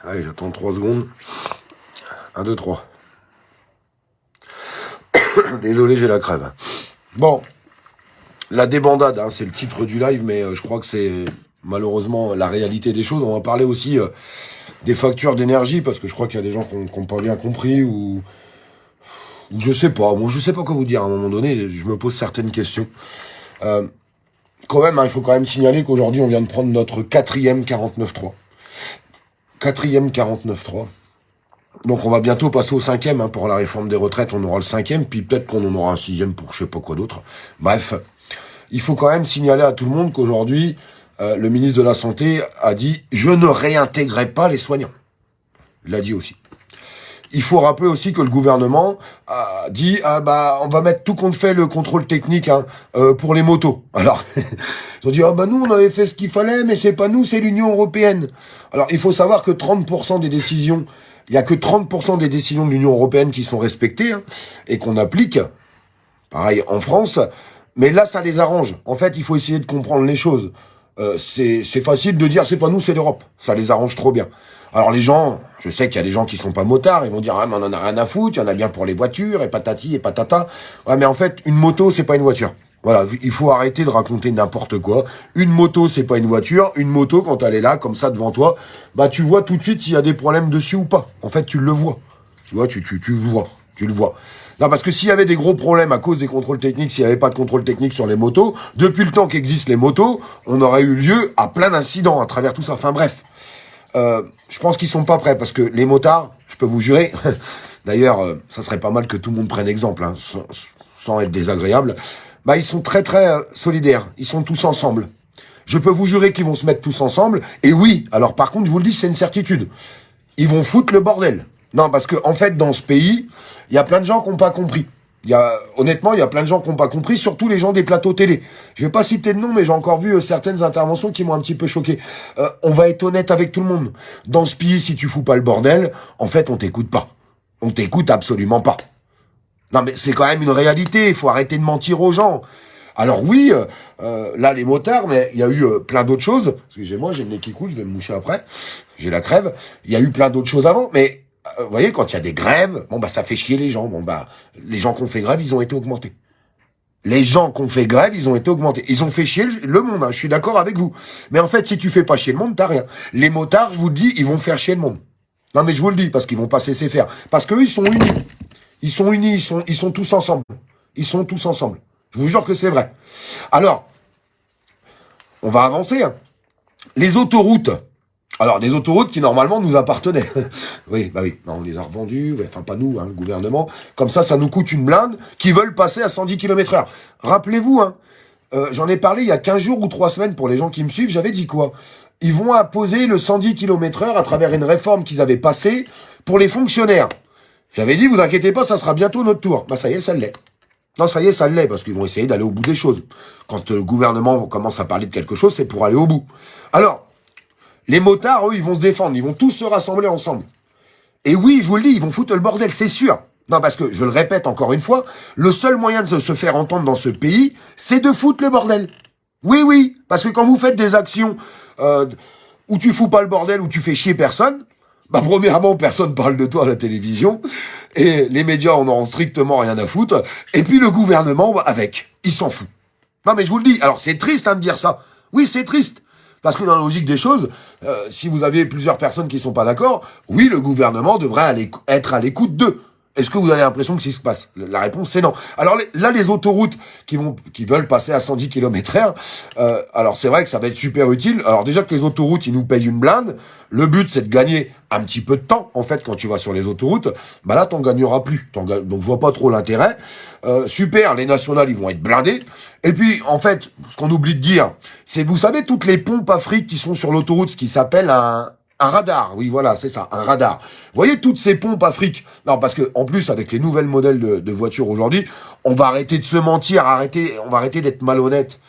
Allez, j'attends 3 secondes. 1, 2, 3. Désolé, j'ai la crève. Bon, la débandade, hein, c'est le titre du live, mais je crois que c'est malheureusement la réalité des choses. On va parler aussi des factures d'énergie, parce que je crois qu'il y a des gens qui n'ont pas bien compris, ou je sais pas. Moi, je sais pas quoi vous dire. À un moment donné, je me pose certaines questions. Quand même, hein, il faut quand même signaler qu'aujourd'hui, on vient de prendre notre 4e 49.3. 4e 49.3. Donc on va bientôt passer au 5e, hein, pour la réforme des retraites, on aura le 5e, puis peut-être qu'on en aura un 6e pour je sais pas quoi d'autre. Bref, il faut quand même signaler à tout le monde qu'aujourd'hui, le ministre de la Santé a dit « Je ne réintégrerai pas les soignants ». Il l'a dit aussi. Il faut rappeler aussi que le gouvernement a dit « Ah bah on va mettre tout compte fait le contrôle technique, hein, pour les motos ». Alors, ils ont dit « Ah bah nous on avait fait ce qu'il fallait, mais c'est pas nous, c'est l'Union Européenne ». Alors il faut savoir que 30% des décisions... Il n'y a que 30% des décisions de l'Union Européenne qui sont respectées, hein, et qu'on applique, pareil en France, mais là ça les arrange. En fait, il faut essayer de comprendre les choses. C'est facile de dire c'est pas nous, c'est l'Europe. Ça les arrange trop bien. Alors les gens, je sais qu'il y a des gens qui sont pas motards, ils vont dire ah mais on en a rien à foutre, il y en a bien pour les voitures, et patati et patata. Ouais mais en fait, une moto, c'est pas une voiture. Voilà, il faut arrêter de raconter n'importe quoi. Une moto, c'est pas une voiture. Une moto, quand elle est là, comme ça, devant toi, bah tu vois tout de suite s'il y a des problèmes dessus ou pas. En fait, tu le vois. Tu vois, tu le vois. Non, parce que s'il y avait des gros problèmes à cause des contrôles techniques, s'il n'y avait pas de contrôle technique sur les motos, depuis le temps qu'existent les motos, on aurait eu lieu à plein d'incidents à travers tout ça. Enfin bref, je pense qu'ils sont pas prêts, parce que les motards, je peux vous jurer, d'ailleurs, ça serait pas mal que tout le monde prenne exemple, hein, sans être désagréable, bah ils sont très solidaires, ils sont tous ensemble. Je peux vous jurer qu'ils vont se mettre tous ensemble, et oui, alors par contre, je vous le dis, c'est une certitude, ils vont foutre le bordel. Non, parce que en fait, dans ce pays, il y a plein de gens qui n'ont pas compris. Honnêtement, il y a plein de gens qui n'ont pas compris, surtout les gens des plateaux télé. Je vais pas citer de nom, mais j'ai encore vu certaines interventions qui m'ont un petit peu choqué. On va être honnête avec tout le monde. Dans ce pays, si tu fous pas le bordel, en fait, on t'écoute pas. On t'écoute absolument pas. Non, mais c'est quand même une réalité. Il faut arrêter de mentir aux gens. Alors oui, là, les motards, mais il y a eu plein d'autres choses. Excusez-moi, j'ai le nez qui coule, je vais me moucher après. J'ai la crève. Il y a eu plein d'autres choses avant, mais... vous voyez, quand il y a des grèves, bon bah ça fait chier les gens. Bon bah les gens qui ont fait grève, ils ont été augmentés. Les gens qui ont fait grève, ils ont été augmentés. Ils ont fait chier le monde, hein, je suis d'accord avec vous. Mais en fait, si tu fais pas chier le monde, t'as rien. Les motards, je vous le dis, ils vont faire chier le monde. Non mais je vous le dis, parce qu'ils vont pas se laisser faire. Parce qu'eux, ils sont unis. Ils sont unis, ils sont tous ensemble. Ils sont tous ensemble. Je vous jure que c'est vrai. Alors, on va avancer, hein. Les autoroutes. Alors, des autoroutes qui, normalement, nous appartenaient. Oui, bah oui, on les a revendues, enfin, pas nous, hein, le gouvernement. Comme ça nous coûte une blinde, qui veulent passer à 110 km/h. Rappelez-vous, hein, j'en ai parlé il y a 15 jours ou 3 semaines, pour les gens qui me suivent, j'avais dit quoi? Ils vont imposer le 110 km/h à travers une réforme qu'ils avaient passée pour les fonctionnaires. J'avais dit, vous inquiétez pas, ça sera bientôt notre tour. Bah ça y est, ça l'est. Non, ça y est, ça l'est, parce qu'ils vont essayer d'aller au bout des choses. Quand le gouvernement commence à parler de quelque chose, c'est pour aller au bout. Alors, les motards, eux, ils vont se défendre. Ils vont tous se rassembler ensemble. Et oui, je vous le dis, ils vont foutre le bordel, c'est sûr. Non, parce que, je le répète encore une fois, le seul moyen de se faire entendre dans ce pays, c'est de foutre le bordel. Oui, oui, parce que quand vous faites des actions où tu fous pas le bordel, où tu fais chier personne, bah premièrement, personne parle de toi à la télévision, et les médias en auront strictement rien à foutre, et puis le gouvernement, avec, il s'en fout. Non, mais je vous le dis, alors c'est triste, hein, de dire ça. Oui, c'est triste. Parce que dans la logique des choses, si vous avez plusieurs personnes qui sont pas d'accord, oui, le gouvernement devrait être à l'écoute d'eux. Est-ce que vous avez l'impression que c'est ce qui se passe? La réponse, c'est non. Alors là, les autoroutes qui veulent passer à 110 km/h, alors c'est vrai que ça va être super utile. Alors déjà que les autoroutes, ils nous payent une blinde. Le but, c'est de gagner un petit peu de temps, en fait, quand tu vas sur les autoroutes. Bah là, t'en gagneras plus. Donc je vois pas trop l'intérêt. Super, les nationales, ils vont être blindés. Et puis, en fait, ce qu'on oublie de dire, c'est, vous savez, toutes les pompes Afrique qui sont sur l'autoroute, ce qui s'appelle un radar. Oui, voilà, c'est ça, un radar. Vous voyez toutes ces pompes Afrique? Non, parce que en plus, avec les nouvelles modèles de voitures aujourd'hui, on va arrêter de se mentir, on va arrêter d'être malhonnête.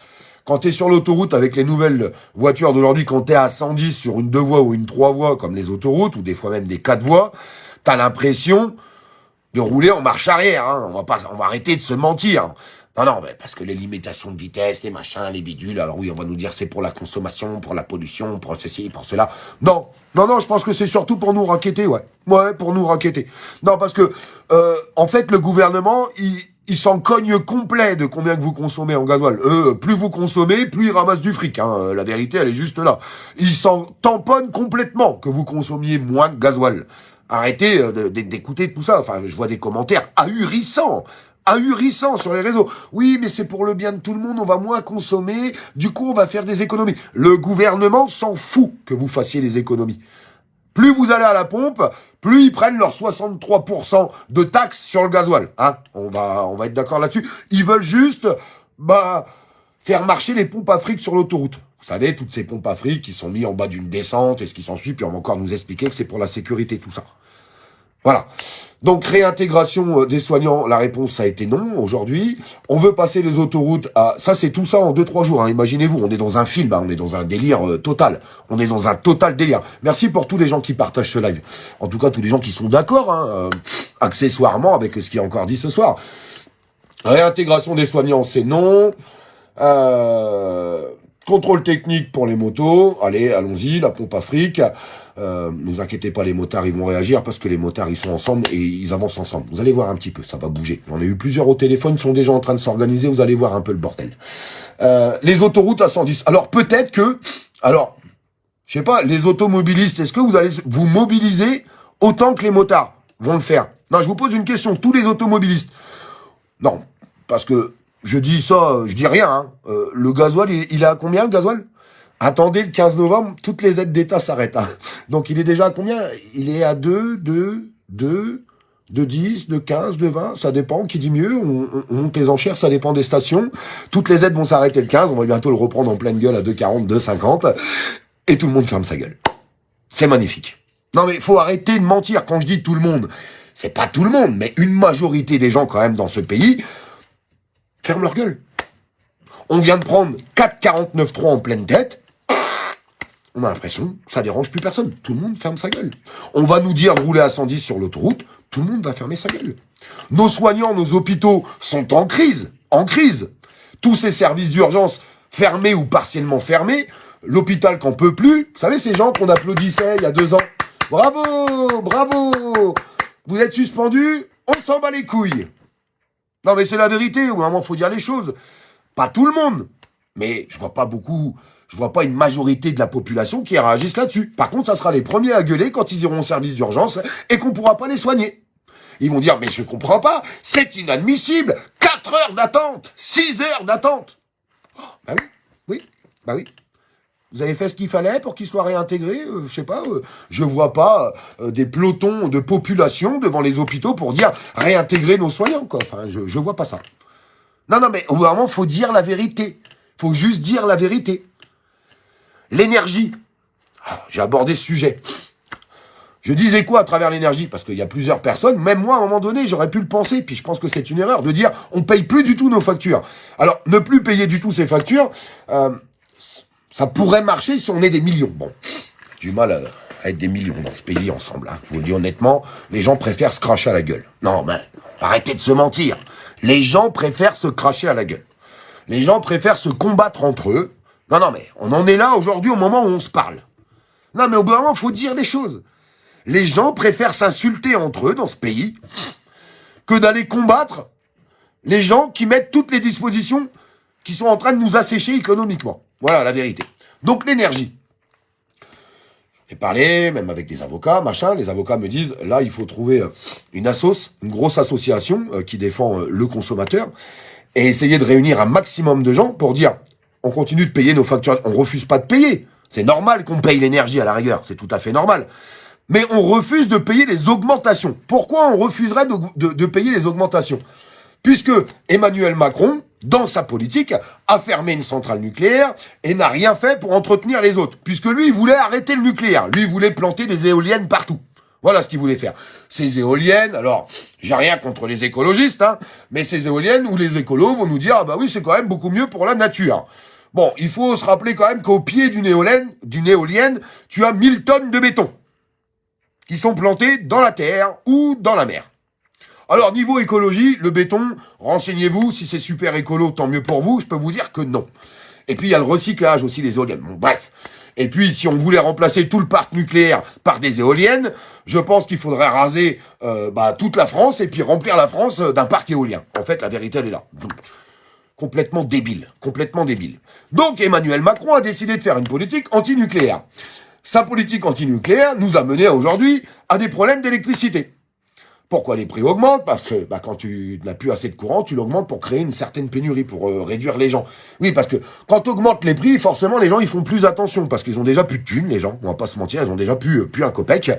Quand tu es sur l'autoroute avec les nouvelles voitures d'aujourd'hui, quand tu es à 110 sur une 2 voies ou une 3 voies, comme les autoroutes, ou des fois même des 4 voies, tu as l'impression de rouler en marche arrière. Hein. On va arrêter de se mentir. Non, non, mais parce que les limitations de vitesse, les machins, les bidules, alors oui, on va nous dire c'est pour la consommation, pour la pollution, pour ceci, pour cela. Non, non, non, je pense que c'est surtout pour nous racketter, ouais. Ouais, pour nous racketter. Non, parce que, en fait, le gouvernement, il s'en cogne complet de combien que vous consommez en gasoil. Plus vous consommez, plus ils ramassent du fric, hein. La vérité, elle est juste là. Ils s'en tamponnent complètement que vous consommiez moins de gasoil. Arrêtez d'écouter tout ça. Enfin, je vois des commentaires ahurissant sur les réseaux. Oui, mais c'est pour le bien de tout le monde, on va moins consommer, du coup on va faire des économies. Le gouvernement s'en fout que vous fassiez des économies. Plus vous allez à la pompe, plus ils prennent leurs 63% de taxes sur le gasoil. Hein, on va être d'accord là-dessus. Ils veulent juste faire marcher les pompes à fric sur l'autoroute. Vous savez, toutes ces pompes à fric qui sont mises en bas d'une descente et ce qui s'ensuit, puis on va encore nous expliquer que c'est pour la sécurité, tout ça. Voilà. Donc, réintégration des soignants, la réponse a été non aujourd'hui. On veut passer les autoroutes à... Ça, c'est tout ça en 2-3 jours. Hein. Imaginez-vous, on est dans un film, hein. On est dans un délire total. On est dans un total délire. Merci pour tous les gens qui partagent ce live. En tout cas, tous les gens qui sont d'accord, hein, accessoirement, avec ce qui est encore dit ce soir. Réintégration des soignants, c'est non. Contrôle technique pour les motos. Allez, allons-y, la pompe à fric. Ne vous inquiétez pas, les motards, ils vont réagir parce que les motards, ils sont ensemble et ils avancent ensemble. Vous allez voir un petit peu, ça va bouger. J'en ai eu plusieurs au téléphone, ils sont déjà en train de s'organiser, vous allez voir un peu le bordel. Les autoroutes à 110. Alors, peut-être que... Alors, je sais pas, les automobilistes, est-ce que vous allez vous mobiliser autant que les motards vont le faire? Non, je vous pose une question, tous les automobilistes. Non, parce que je dis ça, je dis rien. Hein. Le gasoil, il est à combien, le gasoil? Attendez, le 15 novembre, toutes les aides d'État s'arrêtent. Hein. Donc, il est déjà à combien? Il est à 2, 10, de 15, de 20, ça dépend. Qui dit mieux? On monte les enchères, ça dépend des stations. Toutes les aides vont s'arrêter le 15. On va bientôt le reprendre en pleine gueule à 2,40, 2,50. Et tout le monde ferme sa gueule. C'est magnifique. Non, mais il faut arrêter de mentir. Quand je dis tout le monde, c'est pas tout le monde, mais une majorité des gens, quand même, dans ce pays, ferment leur gueule. On vient de prendre 4,49,3 en pleine tête. On a l'impression que ça dérange plus personne. Tout le monde ferme sa gueule. On va nous dire de rouler à 110 sur l'autoroute. Tout le monde va fermer sa gueule. Nos soignants, nos hôpitaux sont en crise. En crise. Tous ces services d'urgence fermés ou partiellement fermés. L'hôpital qu'en peut plus. Vous savez, ces gens qu'on applaudissait il y a 2 ans. Bravo, bravo. Vous êtes suspendus. On s'en bat les couilles. Non, mais c'est la vérité. Au moment, il faut dire les choses. Pas tout le monde. Mais je vois pas beaucoup... Je vois pas une majorité de la population qui réagisse là-dessus. Par contre, ça sera les premiers à gueuler quand ils iront au service d'urgence et qu'on pourra pas les soigner. Ils vont dire, mais je comprends pas, c'est inadmissible. 4 heures d'attente, 6 heures d'attente. Oh, bah oui, bah oui. Vous avez fait ce qu'il fallait pour qu'ils soient réintégrés, je sais pas, je vois pas des pelotons de population devant les hôpitaux pour dire réintégrer nos soignants, quoi. Enfin, je vois pas ça. Non, non, mais au bout d'un moment, faut dire la vérité. Faut juste dire la vérité. L'énergie. Ah, j'ai abordé ce sujet. Je disais quoi à travers l'énergie? Parce qu'il y a plusieurs personnes, même moi, à un moment donné, j'aurais pu le penser, puis je pense que c'est une erreur de dire on paye plus du tout nos factures. Alors, ne plus payer du tout ces factures, ça pourrait marcher si on est des millions. Bon, j'ai du mal à être des millions dans ce pays ensemble. Hein. Je vous le dis honnêtement, les gens préfèrent se cracher à la gueule. Non, mais arrêtez de se mentir. Les gens préfèrent se cracher à la gueule. Les gens préfèrent se combattre entre eux. Non, non, mais on en est là aujourd'hui au moment où on se parle. Non, mais au bout d'un moment, il faut dire des choses. Les gens préfèrent s'insulter entre eux dans ce pays que d'aller combattre les gens qui mettent toutes les dispositions qui sont en train de nous assécher économiquement. Voilà la vérité. Donc l'énergie. J'en ai parlé, même avec des avocats, machin. Les avocats me disent, là, il faut trouver une grosse association qui défend le consommateur et essayer de réunir un maximum de gens pour dire... On continue de payer nos factures. On refuse pas de payer. C'est normal qu'on paye l'énergie à la rigueur. C'est tout à fait normal. Mais on refuse de payer les augmentations. Pourquoi on refuserait de payer les augmentations? Puisque Emmanuel Macron, dans sa politique, a fermé une centrale nucléaire et n'a rien fait pour entretenir les autres. Puisque lui, il voulait arrêter le nucléaire. Lui, il voulait planter des éoliennes partout. Voilà ce qu'il voulait faire. Ces éoliennes, alors, j'ai rien contre les écologistes, hein, mais ces éoliennes où les écolos vont nous dire, ah bah oui, c'est quand même beaucoup mieux pour la nature. Bon, il faut se rappeler quand même qu'au pied d'une éolienne, tu as 1000 tonnes de béton qui sont plantées dans la terre ou dans la mer. Alors, niveau écologie, le béton, renseignez-vous, si c'est super écolo, tant mieux pour vous, je peux vous dire que non. Et puis, il y a le recyclage aussi, les éoliennes. Bon, bref. Et puis, si on voulait remplacer tout le parc nucléaire par des éoliennes, je pense qu'il faudrait raser toute la France et puis remplir la France d'un parc éolien. En fait, la vérité, elle est là. Donc, complètement débile. Complètement débile. Donc, Emmanuel Macron a décidé de faire une politique anti-nucléaire. Sa politique anti-nucléaire nous a mené aujourd'hui à des problèmes d'électricité. Pourquoi les prix augmentent? Parce que quand tu n'as plus assez de courant, tu l'augmentes pour créer une certaine pénurie, pour réduire les gens. Oui, parce que quand tu augmentes les prix, forcément, les gens, ils font plus attention, parce qu'ils ont déjà plus de thunes, les gens, on va pas se mentir, ils ont déjà plus un copec.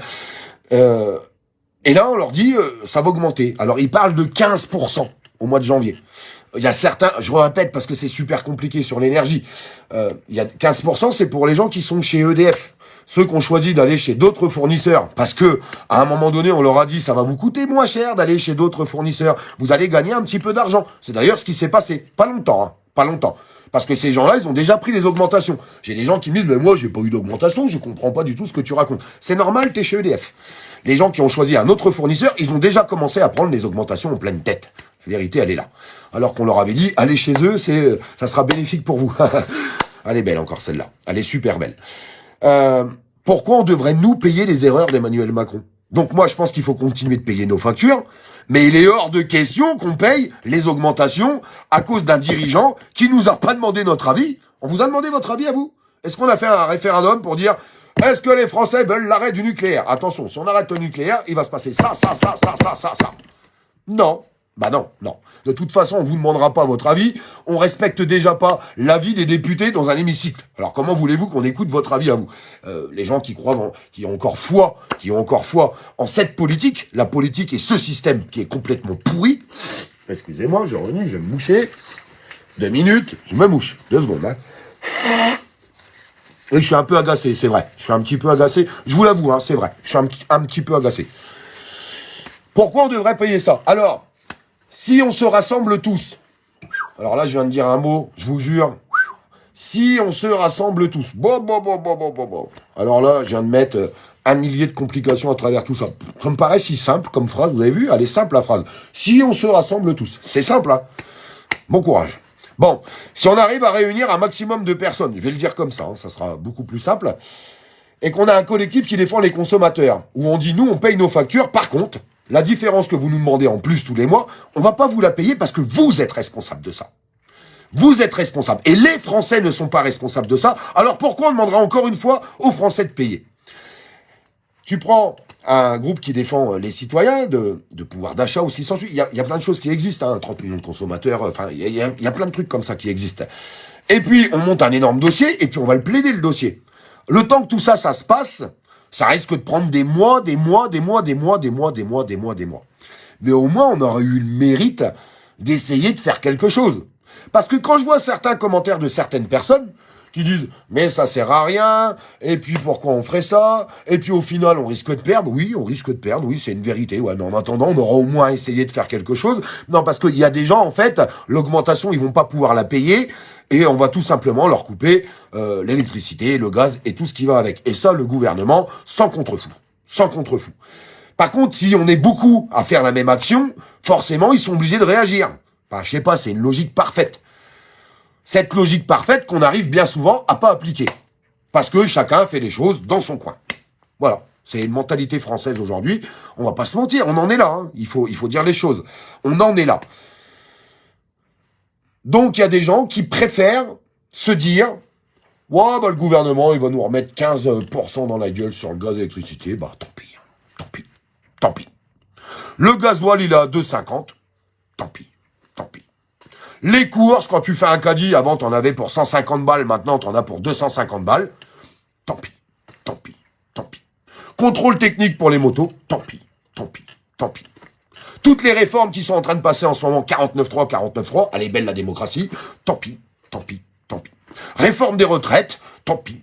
Et là, on leur dit, ça va augmenter. Alors, ils parlent de 15% au mois de janvier. Il y a certains, je répète, parce que c'est super compliqué sur l'énergie, il y a 15%, c'est pour les gens qui sont chez EDF. Ceux qui ont choisi d'aller chez d'autres fournisseurs, parce que à un moment donné, on leur a dit ça va vous coûter moins cher d'aller chez d'autres fournisseurs. Vous allez gagner un petit peu d'argent. C'est d'ailleurs ce qui s'est passé. Pas longtemps, hein, pas longtemps. Parce que ces gens-là, ils ont déjà pris les augmentations. J'ai des gens qui me disent, mais moi, j'ai pas eu d'augmentation, je comprends pas du tout ce que tu racontes. C'est normal, t'es chez EDF. Les gens qui ont choisi un autre fournisseur, ils ont déjà commencé à prendre les augmentations en pleine tête. La vérité, elle est là. Alors qu'on leur avait dit, allez chez eux, ça sera bénéfique pour vous. Elle est belle encore celle-là. Elle est super belle. Pourquoi on devrait nous payer les erreurs d'Emmanuel Macron? Donc moi, je pense qu'il faut continuer de payer nos factures, mais il est hors de question qu'on paye les augmentations à cause d'un dirigeant qui nous a pas demandé notre avis. On vous a demandé votre avis à vous? Est-ce qu'on a fait un référendum pour dire est-ce que les Français veulent l'arrêt du nucléaire? Attention, si on arrête le nucléaire, il va se passer ça. Non. Bah non. De toute façon, on vous demandera pas votre avis. On respecte déjà pas l'avis des députés dans un hémicycle. Alors comment voulez-vous qu'on écoute votre avis à vous? Les gens qui croient, qui ont encore foi en cette politique, la politique et ce système qui est complètement pourri. Excusez-moi, je vais me moucher. 2 minutes, je me mouche. 2 secondes, hein. Et je suis un peu agacé, c'est vrai. Je suis un petit peu agacé. Je vous l'avoue, hein, c'est vrai. Je suis un petit peu agacé. Pourquoi on devrait payer ça? Alors, si on se rassemble tous, alors là je viens de dire un mot, je vous jure, si on se rassemble tous, alors là je viens de mettre 1 millier de complications à travers tout ça. Ça me paraît si simple comme phrase, vous avez vu, elle est simple la phrase. Si on se rassemble tous, c'est simple, hein. Bon courage. Bon, si on arrive à réunir un maximum de personnes, je vais le dire comme ça, hein, ça sera beaucoup plus simple, et qu'on a un collectif qui défend les consommateurs, où on dit nous on paye nos factures, par contre, la différence que vous nous demandez en plus tous les mois, on va pas vous la payer parce que vous êtes responsable de ça. Vous êtes responsable. Et les Français ne sont pas responsables de ça. Alors pourquoi on demandera encore une fois aux Français de payer? Tu prends un groupe qui défend les citoyens, de pouvoir d'achat aussi s'ensuit. Il y a plein de choses qui existent, hein, 30 millions de consommateurs, enfin, il y a plein de trucs comme ça qui existent. Et puis, on monte un énorme dossier, et puis on va le plaider, le dossier. Le temps que tout ça, ça se passe, ça risque de prendre des mois. Mais au moins, on aurait eu le mérite d'essayer de faire quelque chose. Parce que quand je vois certains commentaires de certaines personnes qui disent « mais ça sert à rien, et puis pourquoi on ferait ça, et puis au final, on risque de perdre », oui, on risque de perdre, oui, c'est une vérité, ouais, mais en attendant, on aura au moins essayé de faire quelque chose. Non, parce qu'il y a des gens, en fait, l'augmentation, ils vont pas pouvoir la payer, et on va tout simplement leur couper l'électricité, le gaz et tout ce qui va avec. Et ça, le gouvernement, sans contre-fou. Par contre, si on est beaucoup à faire la même action, forcément, ils sont obligés de réagir. Enfin, je sais pas, c'est une logique parfaite. Cette logique parfaite qu'on arrive bien souvent à pas appliquer. Parce que chacun fait les choses dans son coin. Voilà. C'est une mentalité française aujourd'hui. On va pas se mentir, on en est là. Hein. Il faut dire les choses. On en est là. Donc, il y a des gens qui préfèrent se dire « ouais, le gouvernement, il va nous remettre 15% dans la gueule sur le gaz et l'électricité. » Bah, tant pis. Le gasoil, il est à 2,50. Tant pis. Les courses, quand tu fais un caddie, avant, t'en avais pour 150 balles, maintenant, t'en as pour 250 balles. Tant pis. Contrôle technique pour les motos. Tant pis. Toutes les réformes qui sont en train de passer en ce moment, 49.3, elle est belle la démocratie, tant pis. Réforme des retraites, tant pis.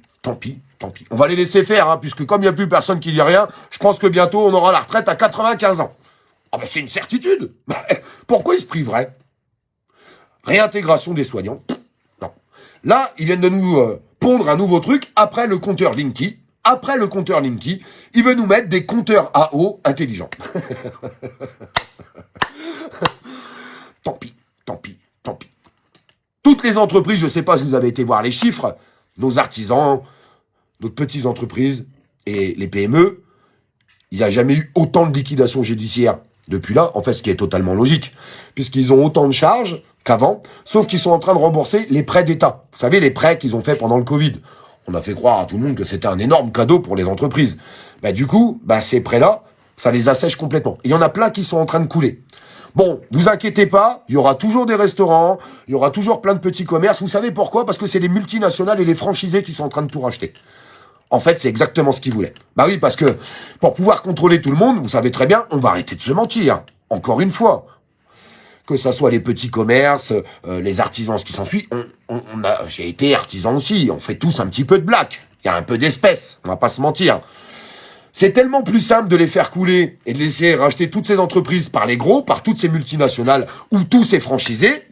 On va les laisser faire, hein, puisque comme il n'y a plus personne qui dit rien, je pense que bientôt on aura la retraite à 95 ans. Ah ben c'est une certitude. Pourquoi ils se priveraient? Réintégration des soignants, non. Là, ils viennent de nous pondre un nouveau truc après le compteur Linky. après le compteur Linky, il veut nous mettre des compteurs à eau intelligents. Tant pis, tant pis, tant pis. Toutes les entreprises, je ne sais pas si vous avez été voir les chiffres, nos artisans, nos petites entreprises et les PME, il n'y a jamais eu autant de liquidations judiciaires depuis là, en fait, ce qui est totalement logique, puisqu'ils ont autant de charges qu'avant, sauf qu'ils sont en train de rembourser les prêts d'État. Vous savez, les prêts qu'ils ont fait pendant le Covid. On a fait croire à tout le monde que c'était un énorme cadeau pour les entreprises. Du coup, ces prêts-là, ça les assèche complètement. Il y en a plein qui sont en train de couler. Bon, vous inquiétez pas, il y aura toujours des restaurants, il y aura toujours plein de petits commerces. Vous savez pourquoi? Parce que c'est les multinationales et les franchisés qui sont en train de tout racheter. En fait, c'est exactement ce qu'ils voulaient. Oui, parce que pour pouvoir contrôler tout le monde, vous savez très bien, on va arrêter de se mentir. Encore une fois. Que ça soit les petits commerces, les artisans, ce qui s'ensuit. J'ai été artisan aussi. On fait tous un petit peu de black. Il y a un peu d'espèces. On va pas se mentir. C'est tellement plus simple de les faire couler et de laisser racheter toutes ces entreprises par les gros, par toutes ces multinationales ou tous ces franchisés,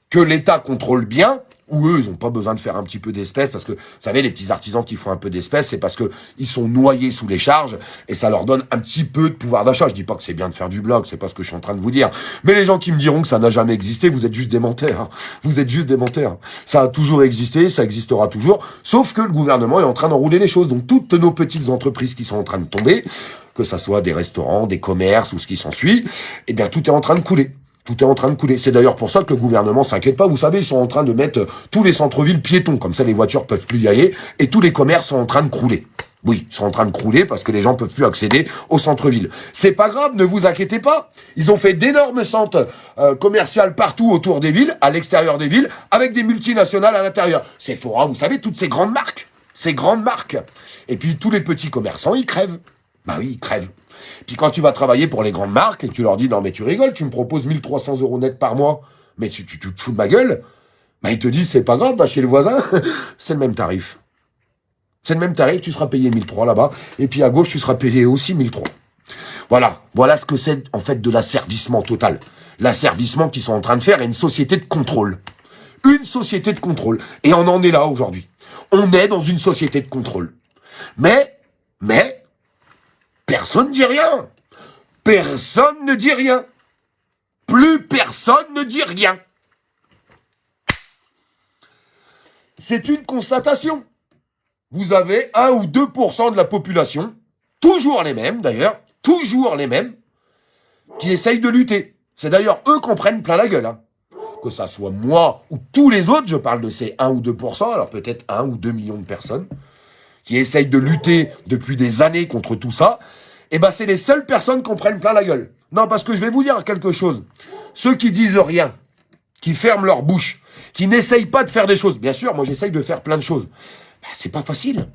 que l'État contrôle bien, ou eux, ils n'ont pas besoin de faire un petit peu d'espèces, parce que, vous savez, les petits artisans qui font un peu d'espèces, c'est parce que ils sont noyés sous les charges, et ça leur donne un petit peu de pouvoir d'achat. Je dis pas que c'est bien de faire du blog, c'est pas ce que je suis en train de vous dire. Mais les gens qui me diront que ça n'a jamais existé, vous êtes juste des menteurs. Hein. Vous êtes juste des menteurs. Ça a toujours existé, ça existera toujours, sauf que le gouvernement est en train d'enrouler les choses. Donc, toutes nos petites entreprises qui sont en train de tomber, que ça soit des restaurants, des commerces, ou ce qui s'ensuit, eh bien, tout est en train de couler. Tout est en train de couler. C'est d'ailleurs pour ça que le gouvernement s'inquiète pas. Vous savez, ils sont en train de mettre tous les centres-villes piétons. Comme ça, les voitures peuvent plus y aller. Et tous les commerces sont en train de crouler. Oui, ils sont en train de crouler parce que les gens peuvent plus accéder au centre-ville. C'est pas grave, ne vous inquiétez pas. Ils ont fait d'énormes centres commerciaux partout autour des villes, à l'extérieur des villes, avec des multinationales à l'intérieur. C'est fort, vous savez, toutes ces grandes marques. Ces grandes marques. Et puis, tous les petits commerçants, ils crèvent. Oui, ils crèvent. Puis quand tu vas travailler pour les grandes marques et que tu leur dis « Non mais tu rigoles, tu me proposes 1 300 € net par mois, mais tu te fous de ma gueule », ils te disent « C'est pas grave, va chez le voisin, c'est le même tarif. C'est le même tarif, tu seras payé 1 300 là-bas, et puis à gauche, tu seras payé aussi 1 300. » Voilà ce que c'est en fait de l'asservissement total. L'asservissement qu'ils sont en train de faire est une société de contrôle. Une société de contrôle. Et on en est là aujourd'hui. On est dans une société de contrôle. Mais, personne ne dit rien. Personne ne dit rien. Plus personne ne dit rien. C'est une constatation. Vous avez 1 ou 2% de la population, toujours les mêmes d'ailleurs, toujours les mêmes, qui essayent de lutter. C'est d'ailleurs eux qu'on prenne plein la gueule. Hein. Que ça soit moi ou tous les autres, je parle de ces 1 ou 2%, alors peut-être 1 ou 2 millions de personnes, qui essayent de lutter depuis des années contre tout ça, c'est les seules personnes qu'on prenne plein la gueule. Non, parce que je vais vous dire quelque chose. Ceux qui disent rien, qui ferment leur bouche, qui n'essayent pas de faire des choses. Bien sûr, moi j'essaye de faire plein de choses. C'est pas facile.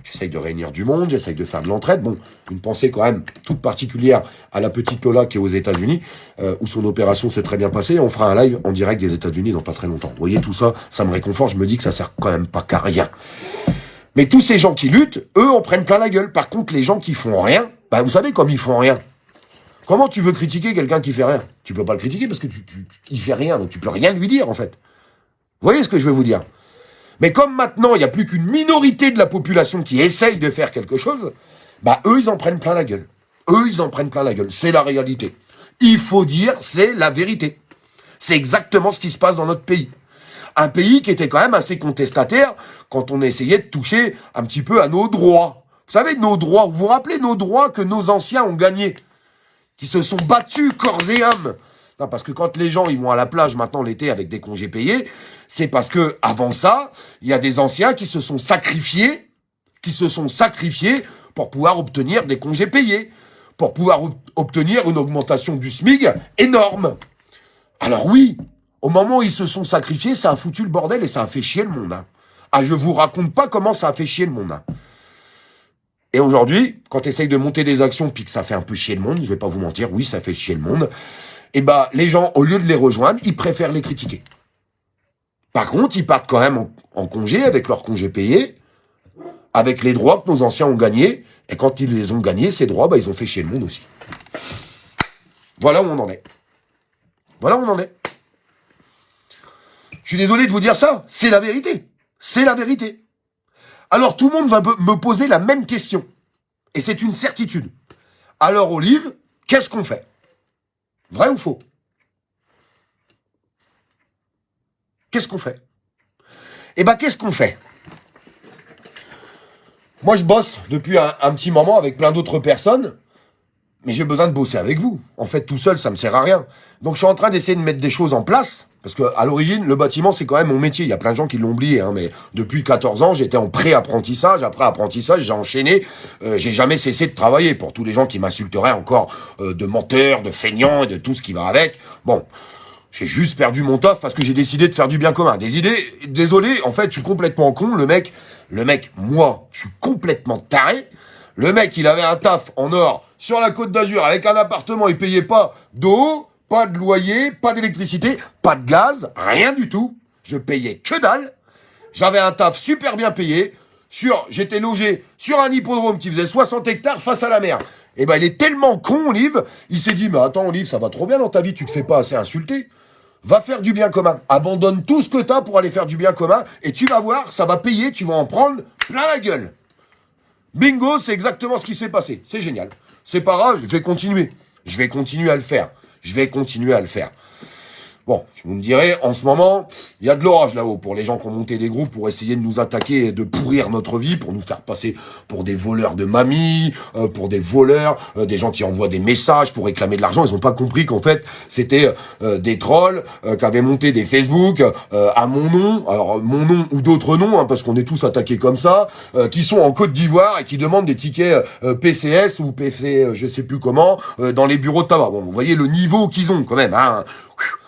J'essaye de réunir du monde, j'essaye de faire de l'entraide. Bon, une pensée quand même toute particulière à la petite Lola qui est aux États-Unis, où son opération s'est très bien passée. On fera un live en direct des États-Unis dans pas très longtemps. Vous voyez, tout ça, ça me réconforte. Je me dis que ça sert quand même pas qu'à rien. Mais tous ces gens qui luttent, eux, en prennent plein la gueule. Par contre, les gens qui font rien, vous savez comme ils font rien. Comment tu veux critiquer quelqu'un qui fait rien? Tu peux pas le critiquer parce que il fait rien, donc tu peux rien lui dire, en fait. Vous voyez ce que je veux vous dire? Mais comme maintenant, il n'y a plus qu'une minorité de la population qui essaye de faire quelque chose, eux, ils en prennent plein la gueule. Eux, ils en prennent plein la gueule. C'est la réalité. Il faut dire, c'est la vérité. C'est exactement ce qui se passe dans notre pays. Un pays qui était quand même assez contestataire quand on essayait de toucher un petit peu à nos droits. Vous savez, nos droits, vous vous rappelez nos droits que nos anciens ont gagnés, qui se sont battus corps et âme. Non, parce que quand les gens ils vont à la plage maintenant l'été avec des congés payés, c'est parce que avant ça, il y a des anciens qui se sont sacrifiés pour pouvoir obtenir des congés payés, pour pouvoir obtenir une augmentation du SMIC énorme. Alors oui, au moment où ils se sont sacrifiés, ça a foutu le bordel et ça a fait chier le monde. Hein. Je vous raconte pas comment ça a fait chier le monde. Hein. Et aujourd'hui, quand tu essayes de monter des actions puis que ça fait un peu chier le monde, je vais pas vous mentir, oui, ça fait chier le monde, les gens, au lieu de les rejoindre, ils préfèrent les critiquer. Par contre, ils partent quand même en congé, avec leurs congés payés, avec les droits que nos anciens ont gagnés, et quand ils les ont gagnés, ces droits, ils ont fait chier le monde aussi. Voilà où on en est. Voilà où on en est. Je suis désolé de vous dire ça, c'est la vérité. C'est la vérité. Alors tout le monde va me poser la même question. Et c'est une certitude. Alors Olive, qu'est-ce qu'on fait? Vrai ou faux? Qu'est-ce qu'on fait? Eh ben, qu'est-ce qu'on fait? Moi, je bosse depuis un petit moment avec plein d'autres personnes, mais j'ai besoin de bosser avec vous. En fait, tout seul, ça me sert à rien. Donc, je suis en train d'essayer de mettre des choses en place, parce que à l'origine, le bâtiment, c'est quand même mon métier. Il y a plein de gens qui l'ont oublié, hein, mais depuis 14 ans, j'étais en pré-apprentissage. Après apprentissage, j'ai enchaîné. J'ai jamais cessé de travailler. Pour tous les gens qui m'insulteraient encore de menteur, de feignant et de tout ce qui va avec. Bon, j'ai juste perdu mon taf parce que j'ai décidé de faire du bien commun. Des idées, désolé, en fait, je suis complètement con. Le mec, moi, je suis complètement taré. Le mec, il avait un taf en or sur la Côte d'Azur avec un appartement. Il payait pas d'eau, pas de loyer, pas d'électricité, pas de gaz, rien du tout. Je payais que dalle. J'avais un taf super bien payé. J'étais logé sur un hippodrome qui faisait 60 hectares face à la mer. Et ben, il est tellement con, Olive. Il s'est dit, mais attends, Olive, ça va trop bien dans ta vie. Tu te fais pas assez insulter. Va faire du bien commun. Abandonne tout ce que t'as pour aller faire du bien commun. Et tu vas voir, ça va payer. Tu vas en prendre plein la gueule. Bingo, c'est exactement ce qui s'est passé. C'est génial. C'est pas grave, je vais continuer. Je vais continuer à le faire. Je vais continuer à le faire. Bon, vous me direz, en ce moment, il y a de l'orage là-haut pour les gens qui ont monté des groupes pour essayer de nous attaquer et de pourrir notre vie, pour nous faire passer pour des voleurs de mamie, pour des voleurs, des gens qui envoient des messages pour réclamer de l'argent. Ils n'ont pas compris qu'en fait, c'était des trolls qui avaient monté des Facebook à mon nom, alors mon nom ou d'autres noms, hein, parce qu'on est tous attaqués comme ça, qui sont en Côte d'Ivoire et qui demandent des tickets PCS ou PC, je sais plus comment, dans les bureaux de tabac. Bon, vous voyez le niveau qu'ils ont quand même, hein.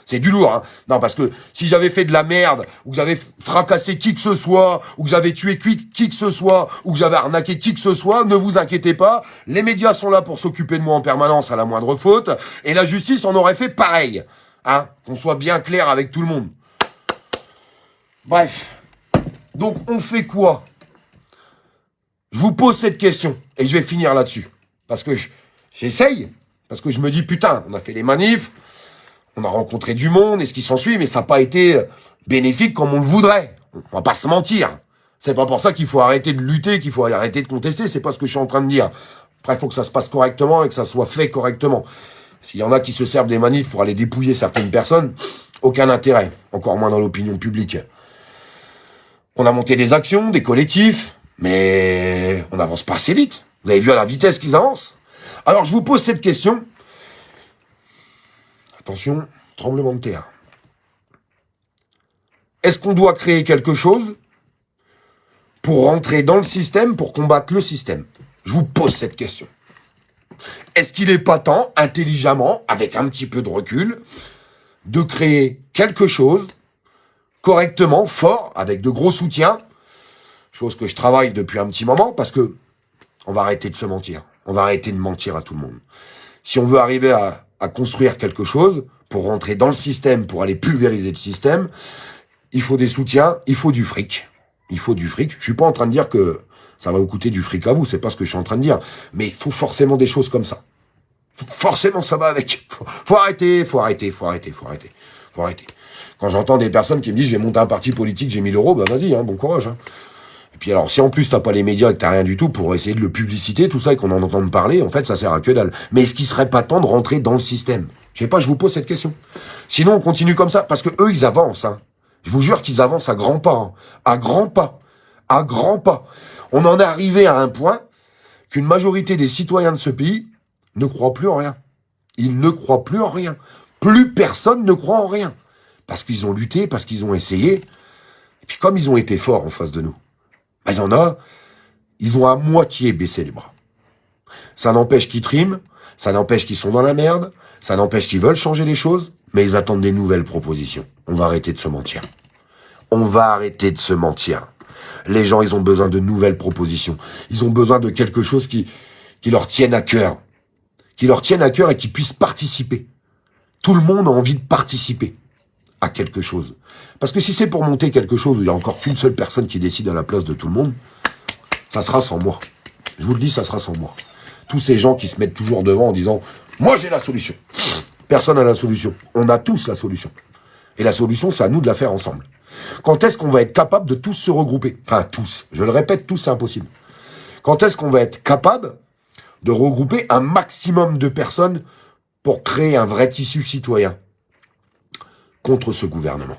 C'est du lourd, hein. Non, parce que si j'avais fait de la merde, ou que j'avais fracassé qui que ce soit, ou que j'avais tué qui que ce soit, ou que j'avais arnaqué qui que ce soit, ne vous inquiétez pas, les médias sont là pour s'occuper de moi en permanence à la moindre faute, et la justice en aurait fait pareil. Hein, qu'on soit bien clair avec tout le monde. Bref. Donc, on fait quoi? Je vous pose cette question, et je vais finir là-dessus. Parce que j'essaye, parce que je me dis, putain, on a fait les manifs, on a rencontré du monde et ce qui s'ensuit, mais ça n'a pas été bénéfique comme on le voudrait. On va pas se mentir. C'est pas pour ça qu'il faut arrêter de lutter, qu'il faut arrêter de contester. C'est pas ce que je suis en train de dire. Après, il faut que ça se passe correctement et que ça soit fait correctement. S'il y en a qui se servent des manifs pour aller dépouiller certaines personnes, aucun intérêt. Encore moins dans l'opinion publique. On a monté des actions, des collectifs, mais on n'avance pas assez vite. Vous avez vu à la vitesse qu'ils avancent? Alors, je vous pose cette question. Attention, tremblement de terre. Est-ce qu'on doit créer quelque chose pour rentrer dans le système, pour combattre le système? Je vous pose cette question. Est-ce qu'il n'est pas temps, intelligemment, avec un petit peu de recul, de créer quelque chose, correctement, fort, avec de gros soutiens, chose que je travaille depuis un petit moment, parce que on va arrêter de se mentir. On va arrêter de mentir à tout le monde. Si on veut arriver à construire quelque chose, pour rentrer dans le système, pour aller pulvériser le système, il faut des soutiens, il faut du fric. Il faut du fric. Je suis pas en train de dire que ça va vous coûter du fric à vous, c'est pas ce que je suis en train de dire. Mais il faut forcément des choses comme ça. Forcément, ça va avec. Faut arrêter. Quand j'entends des personnes qui me disent, j'ai monté un parti politique, j'ai 1000 euros, bah vas-y, hein, bon courage. Hein. Et puis alors, si en plus t'as pas les médias et que t'as rien du tout pour essayer de le publiciter, tout ça, et qu'on en entende parler, en fait, ça sert à que dalle. Mais est-ce qu'il serait pas temps de rentrer dans le système? Je sais pas, je vous pose cette question. Sinon, on continue comme ça, parce que eux, ils avancent, hein. Je vous jure qu'ils avancent à grands pas, hein. À grands pas. À grands pas. On en est arrivé à un point qu'une majorité des citoyens de ce pays ne croient plus en rien. Ils ne croient plus en rien. Plus personne ne croit en rien. Parce qu'ils ont lutté, parce qu'ils ont essayé. Et puis comme ils ont été forts en face de nous, ben, il y en a, ils ont à moitié baissé les bras. Ça n'empêche qu'ils triment, ça n'empêche qu'ils sont dans la merde, ça n'empêche qu'ils veulent changer les choses, mais ils attendent des nouvelles propositions. On va arrêter de se mentir. On va arrêter de se mentir. Les gens, ils ont besoin de nouvelles propositions. Ils ont besoin de quelque chose qui leur tienne à cœur. Qui leur tienne à cœur et qui puisse participer. Tout le monde a envie de participer à quelque chose. Parce que si c'est pour monter quelque chose où il n'y a encore qu'une seule personne qui décide à la place de tout le monde, ça sera sans moi. Je vous le dis, ça sera sans moi. Tous ces gens qui se mettent toujours devant en disant « Moi, j'ai la solution ». Personne n'a la solution. On a tous la solution. Et la solution, c'est à nous de la faire ensemble. Quand est-ce qu'on va être capable de tous se regrouper? Enfin, tous. Je le répète, tous, c'est impossible. Quand est-ce qu'on va être capable de regrouper un maximum de personnes pour créer un vrai tissu citoyen contre ce gouvernement?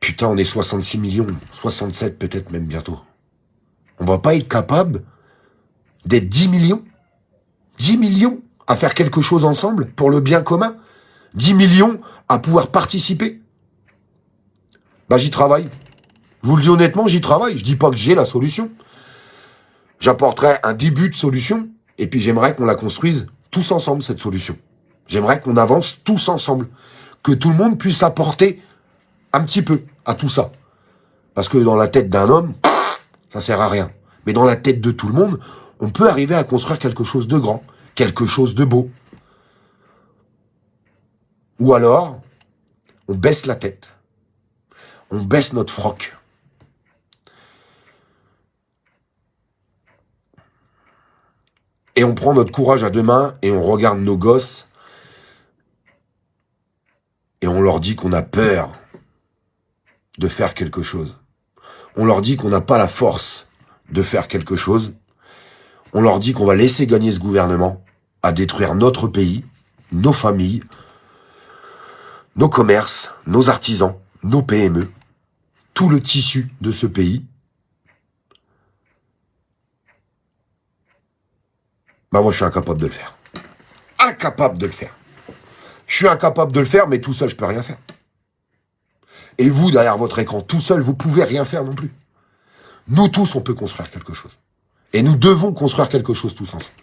Putain, on est 66 millions, 67 peut-être même bientôt. On va pas être capable d'être 10 millions? 10 millions à faire quelque chose ensemble pour le bien commun? 10 millions à pouvoir participer? Bah j'y travaille. Je vous le dis honnêtement, j'y travaille. Je dis pas que j'ai la solution. J'apporterai un début de solution, et puis j'aimerais qu'on la construise tous ensemble, cette solution. J'aimerais qu'on avance tous ensemble. Que tout le monde puisse apporter un petit peu à tout ça. Parce que dans la tête d'un homme, ça sert à rien. Mais dans la tête de tout le monde, on peut arriver à construire quelque chose de grand, quelque chose de beau. Ou alors, on baisse la tête. On baisse notre froc. Et on prend notre courage à deux mains et on regarde nos gosses et on leur dit qu'on a peur de faire quelque chose. On leur dit qu'on n'a pas la force de faire quelque chose. On leur dit qu'on va laisser gagner ce gouvernement à détruire notre pays, nos familles, nos commerces, nos artisans, nos PME, tout le tissu de ce pays. Bah moi je suis incapable de le faire. Incapable de le faire. Je suis incapable de le faire, mais tout seul je peux rien faire. Et vous, derrière votre écran, tout seul, vous pouvez rien faire non plus. Nous tous, on peut construire quelque chose. Et nous devons construire quelque chose tous ensemble.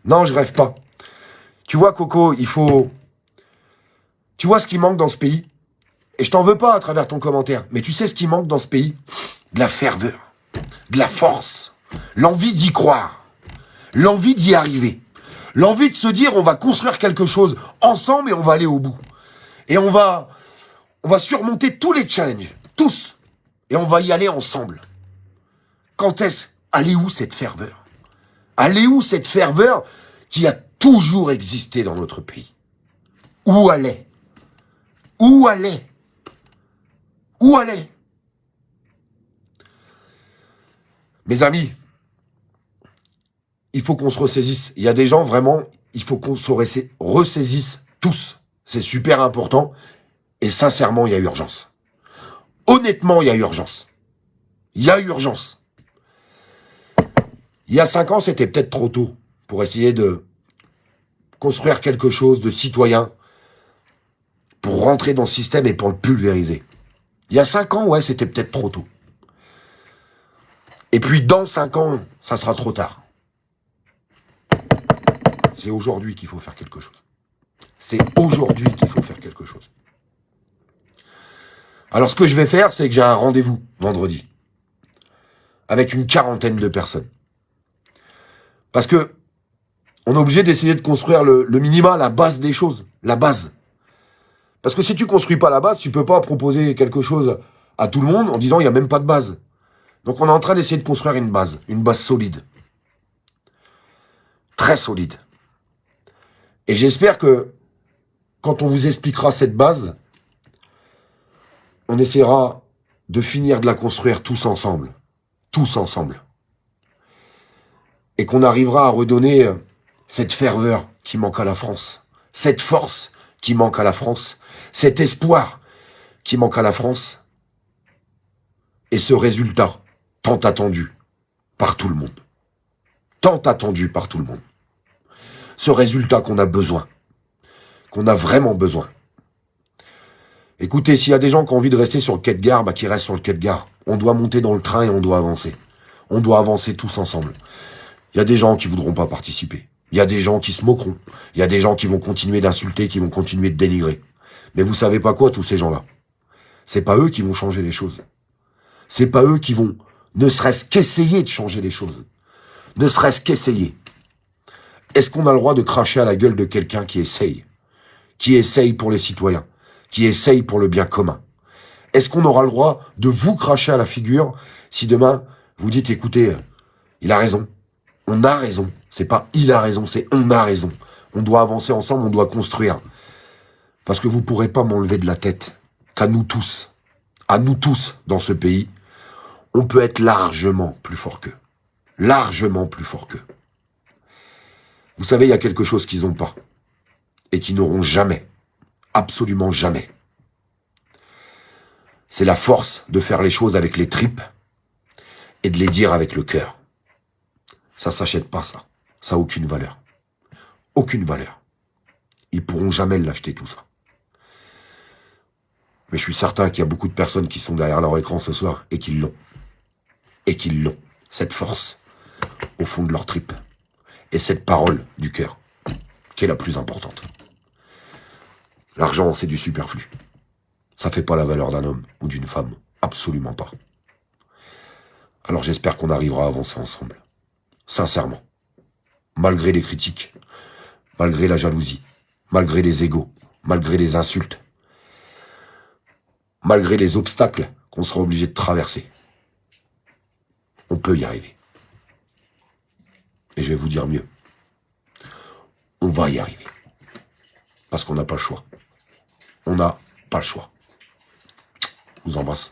Non, je rêve pas. Tu vois, Coco, il faut... Tu vois ce qui manque dans ce pays? Et je t'en veux pas à travers ton commentaire, mais tu sais ce qui manque dans ce pays? De la ferveur, de la force, l'envie d'y croire, l'envie d'y arriver, l'envie de se dire on va construire quelque chose ensemble et on va aller au bout. Et on va surmonter tous les challenges, tous, et on va y aller ensemble. Quand est-ce? Elle est où cette ferveur? Elle est où cette ferveur qui a toujours existé dans notre pays? Où elle est? Où elle est? Où elle est? Mes amis, il faut qu'on se ressaisisse. Il y a des gens, vraiment, il faut qu'on se ressaisisse tous. C'est super important. Et sincèrement, il y a urgence. Honnêtement, il y a urgence. Il y a urgence. Il y a 5 ans, c'était peut-être trop tôt pour essayer de construire quelque chose de citoyen, pour rentrer dans ce système et pour le pulvériser. Il y a 5 ans, ouais, c'était peut-être trop tôt. Et puis, dans 5 ans, ça sera trop tard. C'est aujourd'hui qu'il faut faire quelque chose. C'est aujourd'hui qu'il faut faire quelque chose. Alors, ce que je vais faire, c'est que j'ai un rendez-vous vendredi avec une 40aine de personnes. Parce que on est obligé d'essayer de construire le minima, la base des choses, la base. Parce que si tu construis pas la base, tu peux pas proposer quelque chose à tout le monde en disant il n'y a même pas de base. Donc on est en train d'essayer de construire une base solide. Très solide. Et j'espère que quand on vous expliquera cette base, on essaiera de finir de la construire tous ensemble. Tous ensemble. Et qu'on arrivera à redonner cette ferveur qui manque à la France. Cette force qui manque à la France. Cet espoir qui manque à la France. Et ce résultat tant attendu par tout le monde. Tant attendu par tout le monde. Ce résultat qu'on a besoin. Qu'on a vraiment besoin. Écoutez, s'il y a des gens qui ont envie de rester sur le quai de gare, bah qu'ils restent sur le quai de gare. On doit monter dans le train et on doit avancer. On doit avancer tous ensemble. Il y a des gens qui voudront pas participer. Il y a des gens qui se moqueront. Il y a des gens qui vont continuer d'insulter, qui vont continuer de dénigrer. Mais vous savez pas quoi, tous ces gens-là? C'est pas eux qui vont changer les choses. C'est pas eux qui vont, ne serait-ce qu'essayer de changer les choses. Ne serait-ce qu'essayer. Est-ce qu'on a le droit de cracher à la gueule de quelqu'un qui essaye? Qui essaye pour les citoyens? Qui essaye pour le bien commun? Est-ce qu'on aura le droit de vous cracher à la figure si demain, vous dites, écoutez, il a raison. On a raison. C'est pas il a raison, c'est on a raison. On doit avancer ensemble, on doit construire. Parce que vous pourrez pas m'enlever de la tête qu'à nous tous dans ce pays, on peut être largement plus fort qu'eux. Largement plus fort qu'eux. Vous savez, il y a quelque chose qu'ils n'ont pas et qu'ils n'auront jamais, absolument jamais. C'est la force de faire les choses avec les tripes et de les dire avec le cœur. Ça s'achète pas, ça. Ça n'a aucune valeur. Aucune valeur. Ils pourront jamais l'acheter, tout ça. Mais je suis certain qu'il y a beaucoup de personnes qui sont derrière leur écran ce soir et qui l'ont. Et qui l'ont. Cette force au fond de leur tripes. Et cette parole du cœur, qui est la plus importante. L'argent, c'est du superflu. Ça fait pas la valeur d'un homme ou d'une femme. Absolument pas. Alors j'espère qu'on arrivera à avancer ensemble. Sincèrement. Malgré les critiques, malgré la jalousie, malgré les égos, malgré les insultes, malgré les obstacles qu'on sera obligé de traverser. On peut y arriver. Et je vais vous dire mieux. On va y arriver. Parce qu'on n'a pas le choix. On n'a pas le choix. Je vous embrasse.